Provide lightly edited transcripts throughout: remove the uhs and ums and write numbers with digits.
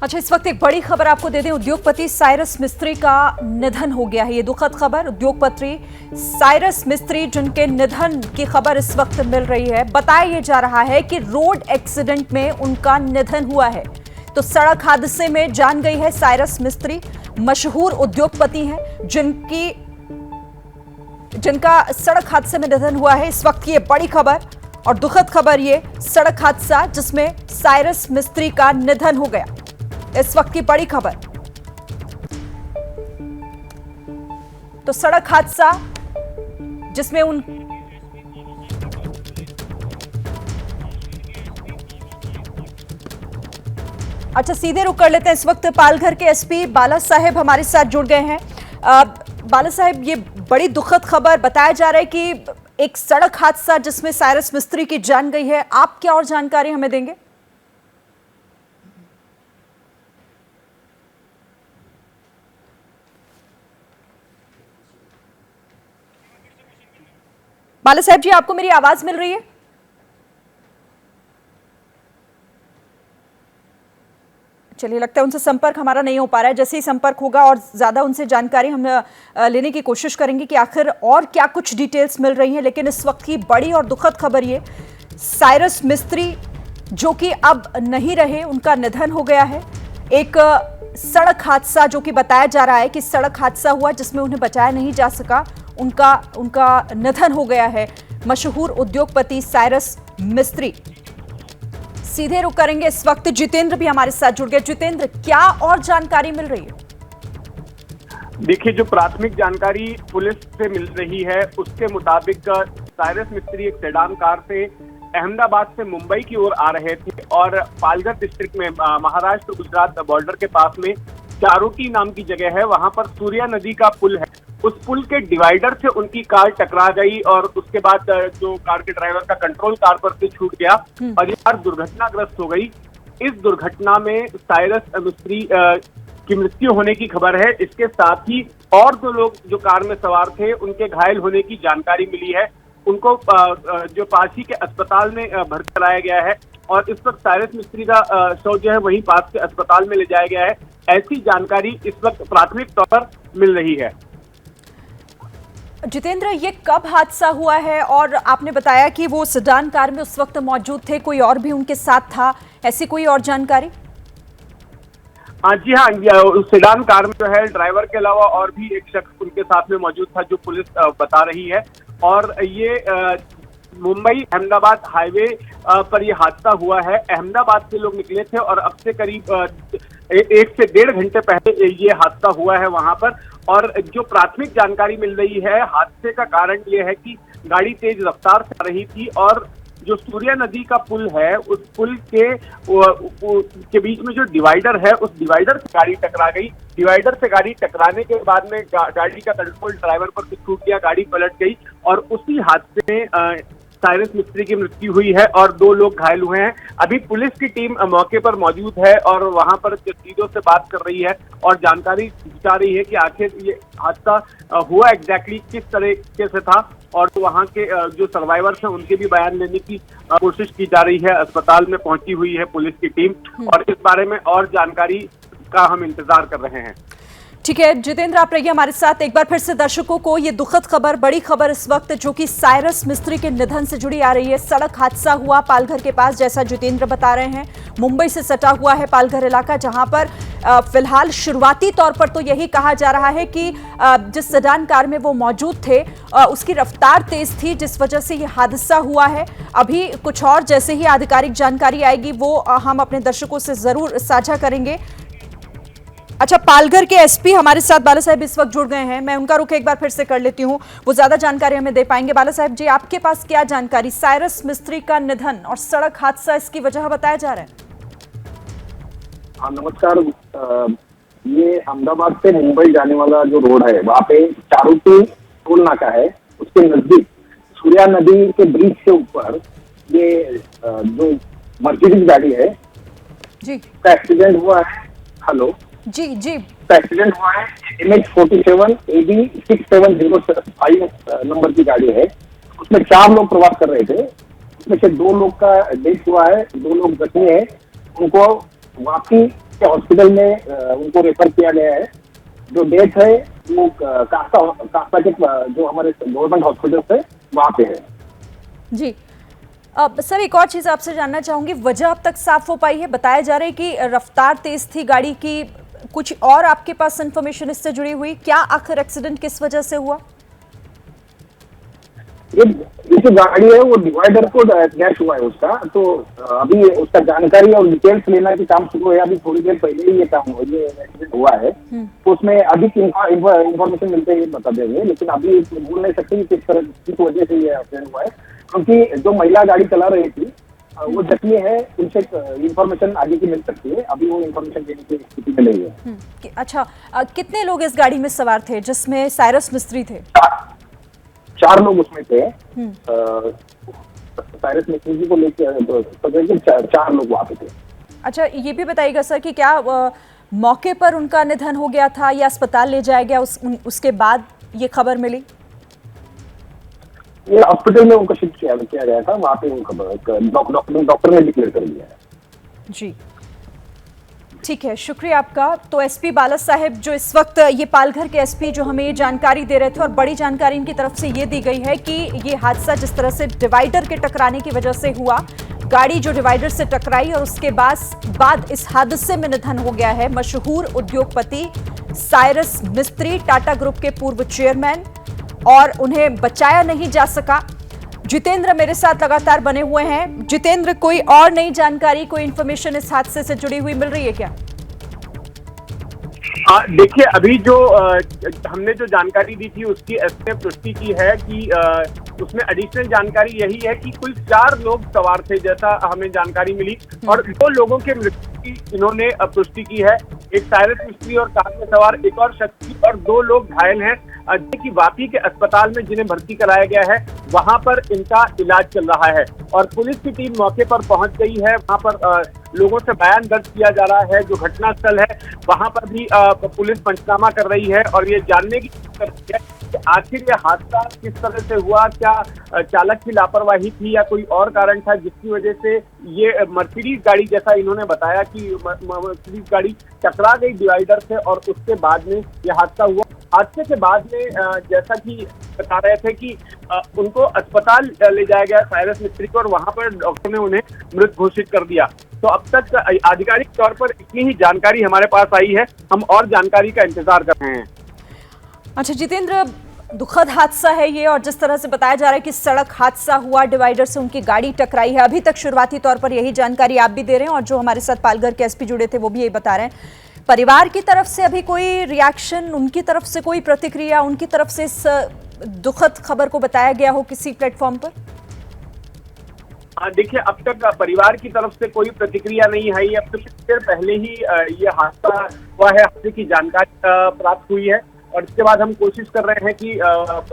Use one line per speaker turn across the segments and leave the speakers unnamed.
अच्छा, इस वक्त एक बड़ी खबर आपको दे दें। उद्योगपति साइरस मिस्त्री का निधन हो गया है। ये दुखद खबर, उद्योगपति साइरस मिस्त्री जिनके निधन की खबर इस वक्त मिल रही है। बताया ये जा रहा है कि रोड एक्सीडेंट में उनका निधन हुआ है। तो सड़क हादसे में जान गई है साइरस मिस्त्री। मशहूर उद्योगपति हैं जिनका सड़क हादसे में निधन हुआ है। इस वक्त की ये बड़ी खबर और दुखद खबर, ये सड़क हादसा जिसमें साइरस मिस्त्री का निधन हो गया। इस वक्त की बड़ी खबर, तो सड़क हादसा जिसमें अच्छा, सीधे रुक कर लेते हैं। इस वक्त पालघर के एसपी बाला साहेब हमारे साथ जुड़ गए हैं। बाला साहेब, ये बड़ी दुखद खबर, बताया जा रहा है कि एक सड़क हादसा जिसमें साइरस मिस्त्री की जान गई है। आप क्या और जानकारी हमें देंगे? बाला साहब जी, आपको मेरी आवाज मिल रही है? चलिए, लगता है उनसे संपर्क हमारा नहीं हो पा रहा है। जैसे ही संपर्क होगा और ज्यादा उनसे जानकारी हम लेने की कोशिश करेंगे कि आखिर और क्या कुछ डिटेल्स मिल रही हैं। लेकिन इस वक्त की बड़ी और दुखद खबर, ये साइरस मिस्त्री जो कि अब नहीं रहे, उनका निधन हो गया है। एक सड़क हादसा जो कि बताया जा रहा है कि सड़क हादसा हुआ जिसमें उन्हें बचाया नहीं जा सका, उनका निधन हो गया है। मशहूर उद्योगपति साइरस मिस्त्री। सीधे रुक करेंगे। इस वक्त जितेंद्र भी हमारे साथ जुड़ गए। जितेंद्र, क्या और जानकारी मिल रही है?
देखिए, जो प्राथमिक जानकारी पुलिस से मिल रही है उसके मुताबिक साइरस मिस्त्री एक सेडान कार से अहमदाबाद से मुंबई की ओर आ रहे थे और पालघर डिस्ट्रिक्ट में महाराष्ट्र गुजरात बॉर्डर के पास में चारोटी नाम की जगह है, वहां पर सूर्या नदी का पुल है। उस पुल के डिवाइडर से उनकी कार टकरा गई और उसके बाद जो कार के ड्राइवर का कंट्रोल कार पर से छूट गया और ये कार दुर्घटनाग्रस्त हो गई। इस दुर्घटना में साइरस मिस्त्री की मृत्यु होने की खबर है। इसके साथ ही और दो लोग जो कार में सवार थे उनके घायल होने की जानकारी मिली है। उनको जो पास ही के अस्पताल में भर्ती कराया गया है और इस वक्त साइरस मिस्त्री का शव जो है वहीं पास के अस्पताल में ले जाया गया है। ऐसी जानकारी इस वक्त प्राथमिक तौर पर मिल रही है।
जितेंद्र, ये कब हादसा हुआ है? और आपने बताया कि वो सेडान कार में उस वक्त मौजूद थे, कोई और भी उनके साथ था, ऐसी कोई और जानकारी?
जी हाँ, उस सेडान कार में जो है ड्राइवर के अलावा और भी एक शख्स उनके साथ में मौजूद था, जो पुलिस बता रही है। और ये मुंबई अहमदाबाद हाईवे पर यह हादसा हुआ है। अहमदाबाद से लोग निकले थे और अब से करीब 1 से 1.5 घंटे पहले ये हादसा हुआ है वहां पर। और जो प्राथमिक जानकारी मिल रही है, हादसे का कारण ये है कि गाड़ी तेज रफ्तार से आ रही थी और जो सूर्या नदी का पुल है, उस पुल के बीच में जो डिवाइडर है, उस डिवाइडर से गाड़ी टकरा गई। डिवाइडर से गाड़ी टकराने के बाद में गाड़ी का कंट्रोल ड्राइवर पर से छूट गया, गाड़ी पलट गई और उसी हादसे में साइरस मिस्त्री की मृत्यु हुई है और 2 लोग घायल हुए हैं। अभी पुलिस की टीम मौके पर मौजूद है और वहां पर तस्दीरों से बात कर रही है और जानकारी जुटा रही है कि आखिर ये हादसा हुआ एग्जैक्टली किस तरीके से था। और वहां के जो सर्वाइवर्स हैं उनके भी बयान लेने की कोशिश की जा रही है। अस्पताल में पहुंची हुई है पुलिस की टीम और इस बारे में और जानकारी का हम इंतजार कर रहे हैं।
ठीक है जितेंद्र, आप रहिए हमारे साथ। एक बार फिर से दर्शकों को ये दुखद खबर, बड़ी खबर इस वक्त जो कि साइरस मिस्त्री के निधन से जुड़ी आ रही है। सड़क हादसा हुआ पालघर के पास, जैसा जितेंद्र बता रहे हैं। मुंबई से सटा हुआ है पालघर इलाका, जहां पर फिलहाल शुरुआती तौर पर तो यही कहा जा रहा है कि जिस सेडान कार में वो मौजूद थे उसकी रफ्तार तेज थी, जिस वजह से ये हादसा हुआ है। अभी कुछ और जैसे ही आधिकारिक जानकारी आएगी वो हम अपने दर्शकों से जरूर साझा करेंगे। अच्छा, पालघर के एसपी हमारे साथ बाला साहब इस वक्त जुड़ गए हैं। मैं उनका रुख एक बार फिर से कर लेती हूं, वो ज्यादा जानकारी हमें दे पाएंगे। बाला साहब जी, आपके पास क्या जानकारी? साइरस मिस्त्री का निधन और सड़क हादसा, इसकी वजह बताया जा रहा है।
हाँ नमस्कार। ये अहमदाबाद से मुंबई जाने वाला जो रोड है, वहाँ पे चारोटी टोल नाका है, उसके नजदीक सूर्या नदी के ब्रिज के ऊपर ये जो मर्सिडीज गाड़ी है
जी
का एक्सीडेंट हुआ है। हेलो
जी जी,
एक्सीडेंट हुआ है। MH47 AD 6705 नंबर की गाड़ी है। उसमें 4 लोग प्रवास कर रहे थे, उसमें से 2 लोग का डेथ हुआ है, 2 लोग जख्मी है। उनको वापी के हॉस्पिटल में उनको रेफर किया गया है। जो डेथ है वो कासा के जो हमारे गवर्नमेंट हॉस्पिटल है वहां पे है।
जी। अब सर एक और चीज आपसे जानना चाहूंगी, वजह अब तक साफ हो पाई है? बताया जा रहा है कि रफ्तार तेज थी गाड़ी की, कुछ और आपके पास इंफॉर्मेशन इससे जुड़ी हुई? क्या आखिर एक्सीडेंट किस वजह से हुआ?
ये जो गाड़ी है वो डिवाइडर को क्रैश हुआ है उसका। तो अभी उसका जानकारी और डिटेल्स लेना के काम शुरू है। अभी थोड़ी देर पहले ही ये एक्सीडेंट हुआ है, तो उसमें अधिक इंफॉर्मेशन मिलते ही बता देंगे, लेकिन अभी बोल नहीं सकते कि किस तरह किस वजह से ये एक्सीडेंट हुआ है, क्योंकि जो महिला गाड़ी चला रही थी वो जख्मी है, उनसे इंफॉर्मेशन आगे की मिल सकती है। अभी वो इंफॉर्मेशन देने की स्थिति में नहीं है।
अच्छा, कितने लोग इस गाड़ी में सवार थे जिसमें साइरस मिस्त्री थे?
4 लोग उसमें थे। साइरस मिस्त्री जी को लेकर 4 लोग वहां पे थे।
अच्छा, ये भी बताइएगा सर कि क्या मौके पर उनका निधन हो गया था या अस्पताल ले जाया गया उसके बाद ये खबर मिली?
ये हॉस्पिटल में उनको शिफ्ट किया गया था, वहां पे वो खबर डॉक्टर ने डिक्लेयर कर दिया है।
जी ठीक है, शुक्रिया आपका। तो एसपी बाला साहेब जो इस वक्त ये पालघर के एसपी जो हमें ये जानकारी दे रहे थे, और बड़ी जानकारी इनकी तरफ से ये दी गई है कि ये हादसा जिस तरह से डिवाइडर के टकराने की वजह से हुआ, गाड़ी जो डिवाइडर से टकराई और उसके बाद इस हादसे में निधन हो गया है मशहूर उद्योगपति साइरस मिस्त्री, टाटा ग्रुप के पूर्व चेयरमैन, और उन्हें बचाया नहीं जा सका। जितेंद्र मेरे साथ लगातार बने हुए हैं। जितेंद्र, कोई और नई जानकारी, कोई इंफॉर्मेशन इस हादसे से जुड़ी हुई मिल रही है क्या?
देखिए, अभी जो हमने जो जानकारी दी थी उसकी एसपी पुष्टि की है कि उसमें एडिशनल जानकारी यही है कि कुल 4 लोग सवार थे, जैसा हमें जानकारी मिली, और 2 लोगों के मृत्यु की इन्होंने पुष्टि की है। एक साइरस मिस्त्री और कार में सवार एक और शख्स और 2 लोग घायल हैं, की वापी के अस्पताल में जिन्हें भर्ती कराया गया है, वहां पर इनका इलाज चल रहा है। और पुलिस की टीम मौके पर पहुंच गई है, वहां पर लोगों से बयान दर्ज किया जा रहा है। जो घटनास्थल है वहां पर भी पुलिस पंचनामा कर रही है और ये जानने की कोशिश कर रही है कि आखिर ये हादसा किस तरह से हुआ, क्या चालक की लापरवाही थी या कोई और कारण था जिसकी वजह से ये मर्सिडीज गाड़ी, जैसा इन्होंने बताया कि मर्सिडीज गाड़ी टकरा गई डिवाइडर से और उसके बाद में ये हादसा हुआ। हादसे के बाद में जैसा कि बता रहे थे कि उनको अस्पताल ले जाया गया साइरस मिस्त्री को, और वहां पर डॉक्टर ने उन्हें मृत घोषित कर दिया। तो अब तक आधिकारिक तौर पर इतनी ही जानकारी हमारे पास आई है, हम और जानकारी का इंतजार कर रहे हैं।
अच्छा जितेंद्र, दुखद हादसा है ये, और जिस तरह से बताया जा रहा है कि सड़क हादसा हुआ, डिवाइडर से उनकी गाड़ी टकराई है, अभी तक शुरुआती तौर पर यही जानकारी आप भी दे रहे हैं और जो हमारे साथ पालघर के एसपी जुड़े थे वो भी यही बता रहे हैं। परिवार की तरफ से अभी कोई रिएक्शन, उनकी तरफ से कोई प्रतिक्रिया, उनकी तरफ से इस दुखद खबर को बताया गया हो किसी प्लेटफॉर्म पर?
देखिए, अब तक परिवार की तरफ से कोई प्रतिक्रिया नहीं आई। अब तो कुछ देर पहले ही ये हादसा हुआ है, हादसे की जानकारी प्राप्त हुई है, और इसके बाद हम कोशिश कर रहे हैं कि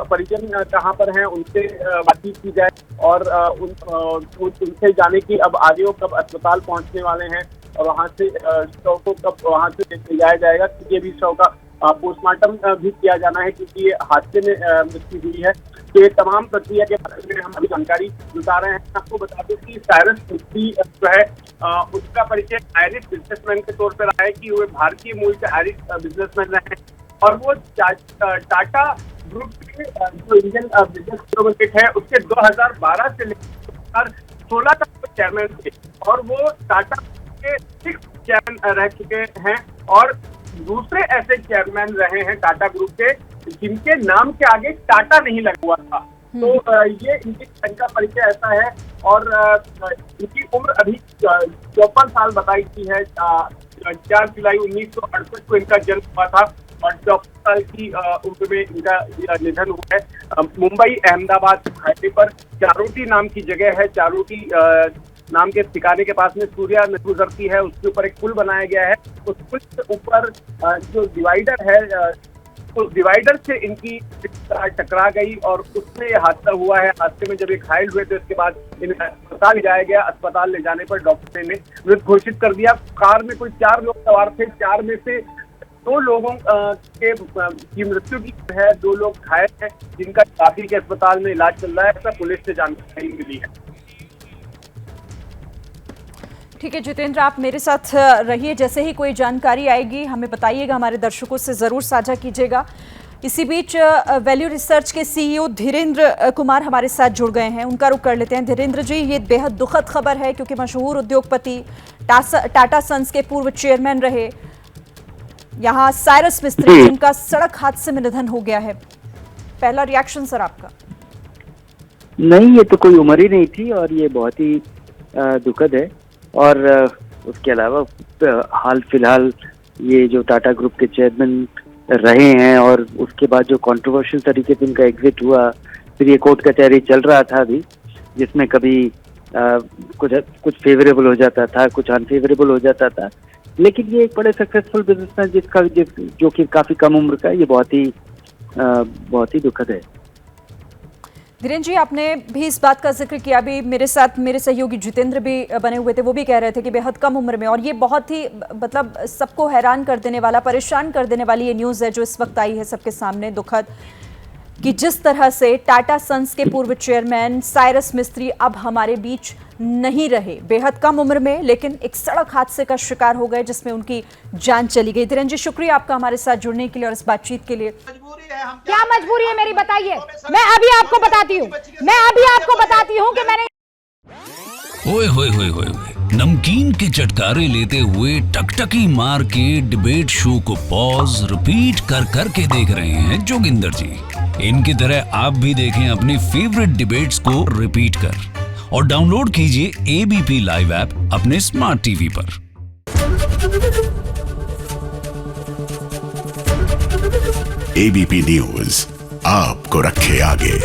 परिजन कहाँ पर हैं उनसे बातचीत की जाए और उनसे जाने की अब आगे वो कब अस्पताल पहुंचने वाले हैं और वहां से शव को कब वहां से ले जाया जाएगा, क्योंकि अभी शव का पोस्टमार्टम भी किया जाना है क्योंकि ये हादसे में मृत्यु हुई है। तो ये तमाम प्रक्रिया के बारे में हम अभी जानकारी जुटा रहे हैं। आपको बता दें कि साइरस मिस्त्री जो है उसका परिचय आयरिश बिजनेसमैन के तौर पर रहा है कि वे भारतीय मूल के आयरिश बिजनेसमैन रहे हैं, और वो टाटा ग्रुप के जो इंडियन बिजनेस लिमिटेड है उसके 2012 से लेकर 2016 तक चेयरमैन थे, और वो टाटा के 6 चेयरमैन रह चुके हैं, और दूसरे ऐसे चेयरमैन रहे हैं टाटा ग्रुप के जिनके नाम के आगे टाटा नहीं लगा हुआ था। तो ये इनका परिचय ऐसा है, और इनकी उम्र अभी 54 साल बताई गई है। 4 जुलाई 1968 को इनका जन्म हुआ था और 54 साल की उम्र में इनका निधन हुआ है। मुंबई अहमदाबाद हाईवे पर चारोटी नाम की जगह है, चारोटी नाम के ठिकाने के पास में सूर्या नदी गुजरती है, उसके ऊपर एक पुल बनाया गया है। उस पुल के ऊपर जो डिवाइडर है, उस डिवाइडर से इनकी टकरा गई और उसमें यह हादसा हुआ है। हादसे में जब ये घायल हुए तो इसके बाद इन्हें अस्पताल ले जाया गया। अस्पताल ले जाने पर डॉक्टर ने मृत घोषित कर दिया। कार में कुल 4 लोग सवार थे, 4 में से 2 लोगों की मृत्यु की है, 2 लोग घायल हैं जिनका वापी के अस्पताल में इलाज चल रहा है, ऐसा पुलिस से जानकारी मिली है।
ठीक है जितेंद्र, आप मेरे साथ रहिए, जैसे ही कोई जानकारी आएगी हमें बताइएगा, हमारे दर्शकों से ज़रूर साझा कीजिएगा। इसी बीच वैल्यू रिसर्च के सीईओ धीरेन्द्र कुमार हमारे साथ जुड़ गए हैं, उनका रुख कर लेते हैं। धीरेन्द्र जी, ये बेहद दुखद खबर है क्योंकि मशहूर उद्योगपति टाटा सन्स के पूर्व चेयरमैन रहे यहाँ साइरस मिस्त्री, जिनका सड़क हादसे में निधन हो गया है। पहला रिएक्शन सर आपका?
नहीं, ये तो कोई उम्र ही नहीं थी और ये बहुत ही दुखद है। और उसके अलावा हाल फिलहाल ये जो टाटा ग्रुप के चेयरमैन रहे हैं और उसके बाद जो कंट्रोवर्शियल तरीके से इनका एग्जिट हुआ, फिर ये कोर्ट कचहरी चल रहा था अभी, जिसमें कभी कुछ फेवरेबल हो जाता था, कुछ अनफेवरेबल हो जाता था। लेकिन ये एक बड़े सक्सेसफुल बिजनेसमैन जो कि काफी कम उम्र का है, ये बहुत ही दुखद है।
धीरेन्द्र जी, आपने भी इस बात का जिक्र किया, अभी मेरे साथ मेरे सहयोगी जितेंद्र भी बने हुए थे, वो भी कह रहे थे कि बेहद कम उम्र में, और ये बहुत ही मतलब सबको हैरान कर देने वाला, परेशान कर देने वाली ये न्यूज़ है जो इस वक्त आई है सबके सामने, दुखद, कि जिस तरह से टाटा सन्स के पूर्व चेयरमैन साइरस मिस्त्री अब हमारे बीच नहीं रहे, बेहद कम उम्र में, लेकिन एक सड़क हादसे का शिकार हो गए जिसमें उनकी जान चली गई। धीरेन्द्र जी, शुक्रिया आपका हमारे साथ जुड़ने के लिए और इस बातचीत के लिए।
क्या मजबूरी है मेरी, बताइए। मैं अभी आपको बताती हूँ कि मैंने
ओए होए होए होए, नमकीन के चटकारे लेते हुए टकटकी मार के डिबेट शो को पॉज रिपीट कर करके देख रहे हैं जोगिंदर जी। इनकी तरह आप भी देखें अपनी फेवरेट डिबेट्स को रिपीट कर और डाउनलोड कीजिए एबीपी लाइव ऐप अपने स्मार्ट टीवी पर।
एबीपी न्यूज आपको रखे आगे।